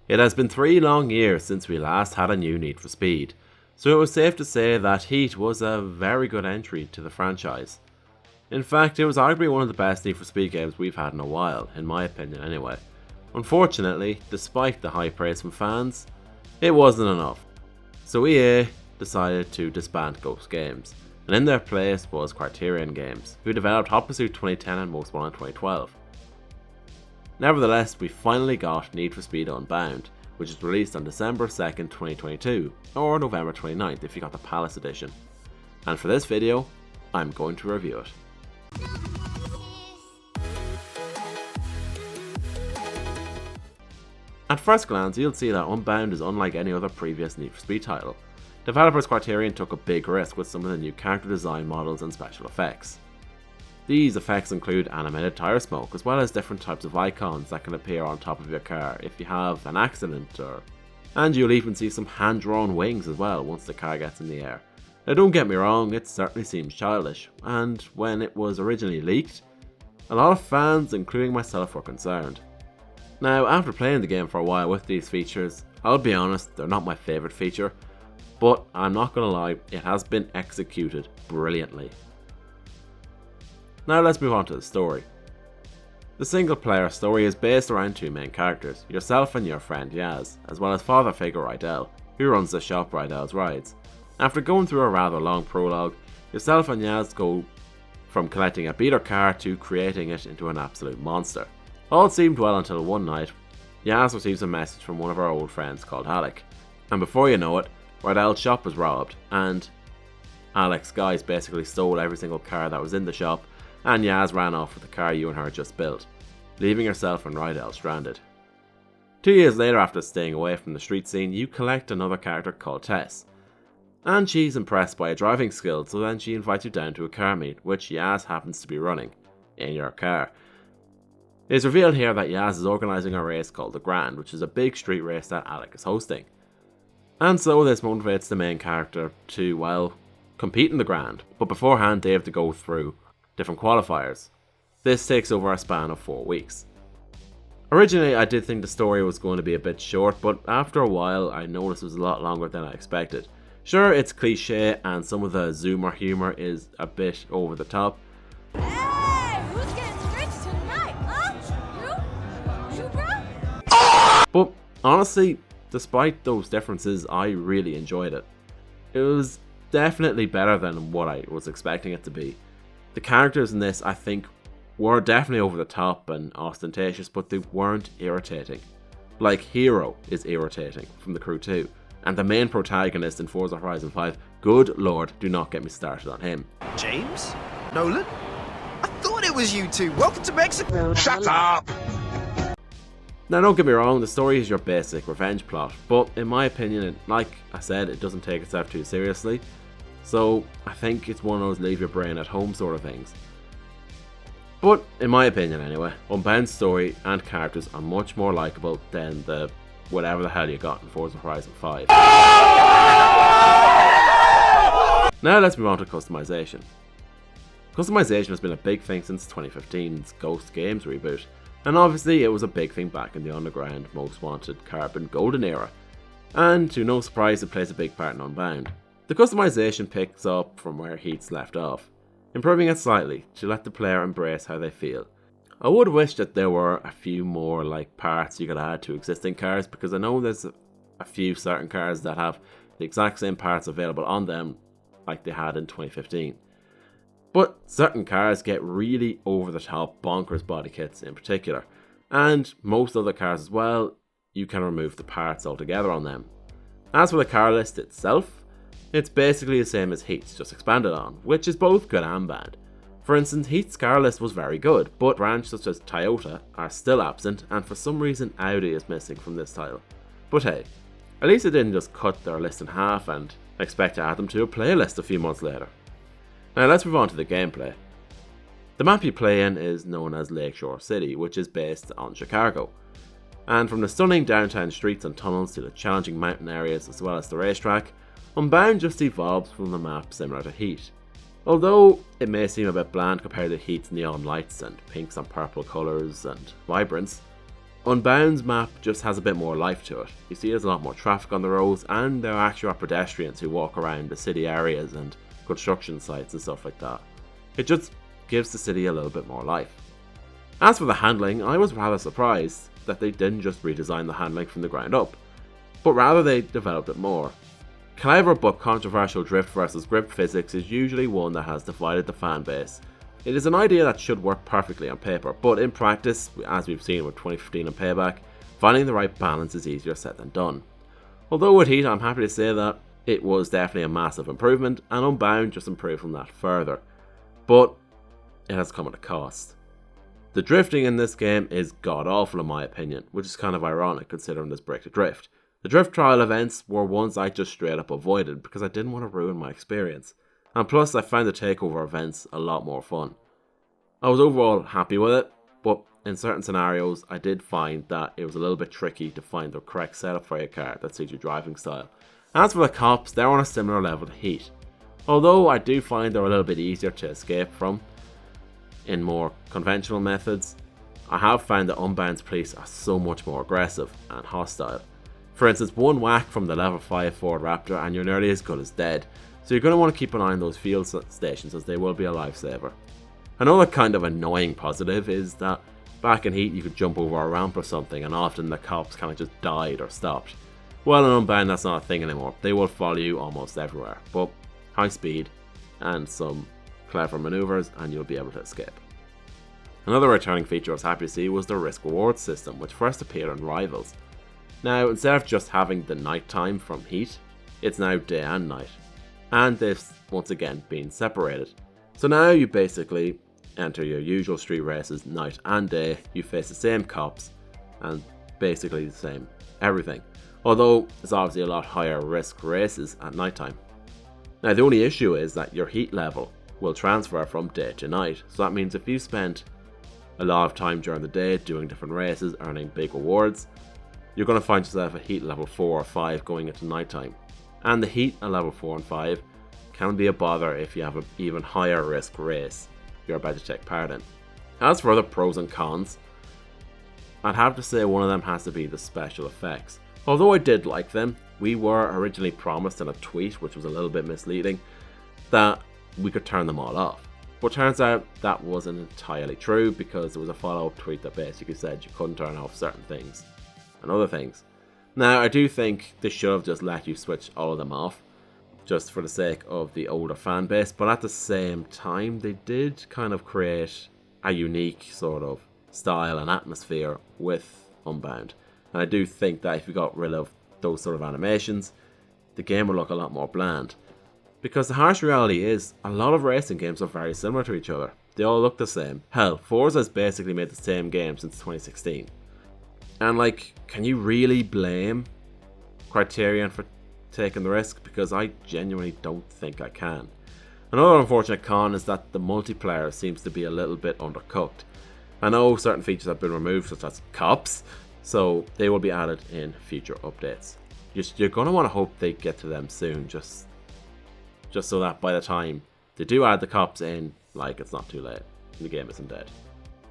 It has been 3 long years since we last had a new Need for Speed, so it was safe to say that Heat was a very good entry to the franchise. In fact, it was arguably one of the best Need for Speed games we've had in a while, in my opinion anyway. Unfortunately, despite the high praise from fans, it wasn't enough. So EA decided to disband Ghost Games, and in their place was Criterion Games, who developed Hot Pursuit 2010 and Most Wanted 2012. Nevertheless, we finally got Need for Speed Unbound, which is released on December 2nd, 2022, or November 29th if you got the Palace Edition. And for this video, I'm going to review it. At first glance, you'll see that Unbound is unlike any other previous Need for Speed title. Developers Criterion took a big risk with some of the new character design models and special effects. These effects include animated tire smoke, as well as different types of icons that can appear on top of your car if you have an accident, and you'll even see some hand-drawn wings as well once the car gets in the air. Now don't get me wrong, it certainly seems childish, and when it was originally leaked, a lot of fans, including myself, were concerned. Now, after playing the game for a while with these features, I'll be honest, they're not my favourite feature, but I'm not gonna lie, it has been executed brilliantly. Now let's move on to the story. The single player story is based around 2 main characters, yourself and your friend Yaz, as well as father figure Rydell, who runs the shop Rydell's Rides. After going through a rather long prologue, yourself and Yaz go from collecting a beater car to creating it into an absolute monster. All seemed well until one night, Yaz receives a message from one of her old friends called Alec, and before you know it, Rydell's shop was robbed, and Alec's guys basically stole every single car that was in the shop, and Yaz ran off with the car you and her just built, leaving herself and Rydell stranded. 2 years later, after staying away from the street scene, you collect another character called Tess, and she's impressed by your driving skills, so then she invites you down to a car meet, which Yaz happens to be running, in your car. It is revealed here that Yaz is organising a race called the Grand, which is a big street race that Alec is hosting. And so this motivates the main character to, well, compete in the Grand, but beforehand they have to go through different qualifiers. This takes over a span of 4 weeks. Originally I did think the story was going to be a bit short, but after a while I noticed it was a lot longer than I expected. Sure, it's cliche and some of the zoomer humour is a bit over the top. Hey, who's getting stretched tonight, huh? You bro? But honestly, despite those differences, I really enjoyed it. It was definitely better than what I was expecting it to be. The characters in this, I think, were definitely over the top and ostentatious, but they weren't irritating. Like Hero is irritating from The Crew 2, and the main protagonist in Forza Horizon 5, good lord, do not get me started on him. James? Nolan? I thought it was you two. Welcome to Mexico. Shut up! Now don't get me wrong, the story is your basic revenge plot, but in my opinion, like I said, it doesn't take itself too seriously. So I think it's one of those leave your brain at home sort of things. But in my opinion anyway, Unbound's story and characters are much more likeable than the whatever the hell you got in Forza Horizon 5. Now let's move on to customization. Customization has been a big thing since 2015's Ghost Games reboot, and obviously it was a big thing back in the underground, most wanted carbon golden era, and to no surprise it plays a big part in Unbound. The customization picks up from where Heat's left off, improving it slightly to let the player embrace how they feel. I would wish that there were a few more parts you could add to existing cars, because I know there's a few certain cars that have the exact same parts available on them like they had in 2015. But certain cars get really over the top bonkers body kits in particular, and most other cars as well, you can remove the parts altogether on them. As for the car list itself, it's basically the same as Heat's, just expanded on, which is both good and bad. For instance, Heat's car list was very good, but brands such as Toyota are still absent, and for some reason Audi is missing from this title. But hey, at least they didn't just cut their list in half and expect to add them to a playlist a few months later. Now let's move on to the gameplay. The map you play in is known as Lakeshore City, which is based on Chicago. And from the stunning downtown streets and tunnels to the challenging mountain areas as well as the racetrack, Unbound just evolves from the map similar to Heat. Although it may seem a bit bland compared to Heat's neon lights and pinks and purple colours and vibrance, Unbound's map just has a bit more life to it. You see there's a lot more traffic on the roads, and there actually are pedestrians who walk around the city areas and construction sites and stuff like that. It just gives the city a little bit more life. As for the handling, I was rather surprised that they didn't just redesign the handling from the ground up, but rather they developed it more. Clever but controversial drift versus grip physics is usually one that has divided the fan base. It is an idea that should work perfectly on paper, but in practice, as we've seen with 2015 and Payback, finding the right balance is easier said than done. Although with Heat, I'm happy to say that it was definitely a massive improvement, and Unbound just improved from that further. But it has come at a cost. The drifting in this game is god awful in my opinion, which is kind of ironic considering this break to drift. The drift trial events were ones I just straight up avoided because I didn't want to ruin my experience. And plus I found the takeover events a lot more fun. I was overall happy with it, but in certain scenarios I did find that it was a little bit tricky to find the correct setup for your car that suits your driving style. As for the cops, they're on a similar level to Heat. Although I do find they're a little bit easier to escape from in more conventional methods, I have found that Unbound's police are so much more aggressive and hostile. For instance, one whack from the level 5 Ford Raptor and you're nearly as good as dead, so you're going to want to keep an eye on those field stations as they will be a lifesaver. Another kind of annoying positive is that back in Heat you could jump over a ramp or something and often the cops kind of just died or stopped. Well, in Unbound that's not a thing anymore, they will follow you almost everywhere, but high speed and some clever maneuvers and you'll be able to escape. Another returning feature I was happy to see was the risk reward system, which first appeared in Rivals. Now, instead of just having the night time from Heat, it's now day and night, and they've once again been separated. So now you basically enter your usual street races night and day, you face the same cops and basically the same everything, although it's obviously a lot higher risk races at night time. Now the only issue is that your Heat level will transfer from day to night, so that means if you spent a lot of time during the day doing different races, earning big rewards, you're going to find yourself at Heat level 4 or 5 going into nighttime. And the Heat at level 4 and 5 can be a bother if you have an even higher risk race you're about to take part in. As for the pros and cons, I'd have to say one of them has to be the special effects. Although I did like them, we were originally promised in a tweet, which was a little bit misleading, that we could turn them all off. But turns out that wasn't entirely true because there was a follow-up tweet that basically said you couldn't turn off certain things and other things. Now I do think they should have just let you switch all of them off just for the sake of the older fan base, but at the same time they did kind of create a unique sort of style and atmosphere with Unbound, and I do think that if you got rid of those sort of animations the game would look a lot more bland. Because the harsh reality is, a lot of racing games are very similar to each other. They all look the same. Hell, Forza has basically made the same game since 2016. And like, can you really blame Criterion for taking the risk? Because I genuinely don't think I can. Another unfortunate con is that the multiplayer seems to be a little bit undercooked. I know certain features have been removed, such as cops, so they will be added in future updates. You're going to want to hope they get to them soon, just so that by the time they do add the cops in, like, it's not too late. The game isn't dead.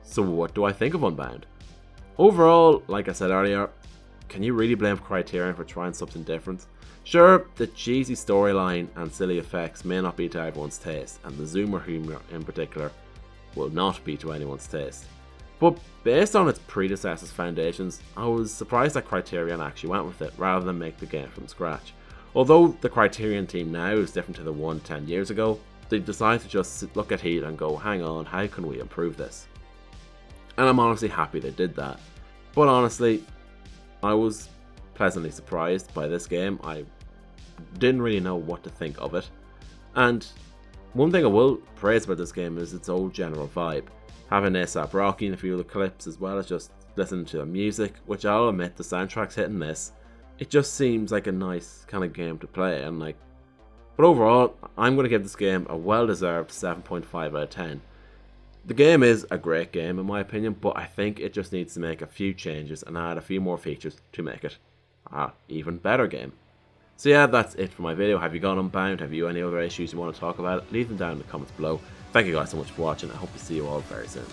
So what do I think of Unbound? Overall, like I said earlier, can you really blame Criterion for trying something different? Sure, the cheesy storyline and silly effects may not be to everyone's taste, and the zoomer humor in particular will not be to anyone's taste. But based on its predecessor's foundations, I was surprised that Criterion actually went with it, rather than make the game from scratch. Although the Criterion team now is different to the one 10 years ago, they decided to just look at Heat and go, hang on, how can we improve this? And I'm honestly happy they did that. But honestly, I was pleasantly surprised by this game. I didn't really know what to think of it. And one thing I will praise about this game is its old general vibe. Having A$AP Rocky in a few of the clips, as well as just listening to the music, which I'll admit the soundtrack's hit and miss. It just seems like a nice kind of game to play, and like, but overall, I'm going to give this game a well-deserved 7.5 out of 10. The game is a great game in my opinion, but I think it just needs to make a few changes and add a few more features to make it an even better game. So yeah, that's it for my video. Have you gone Unbound? Have you any other issues you want to talk about? Leave them down in the comments below. Thank you guys so much for watching. I hope to see you all very soon.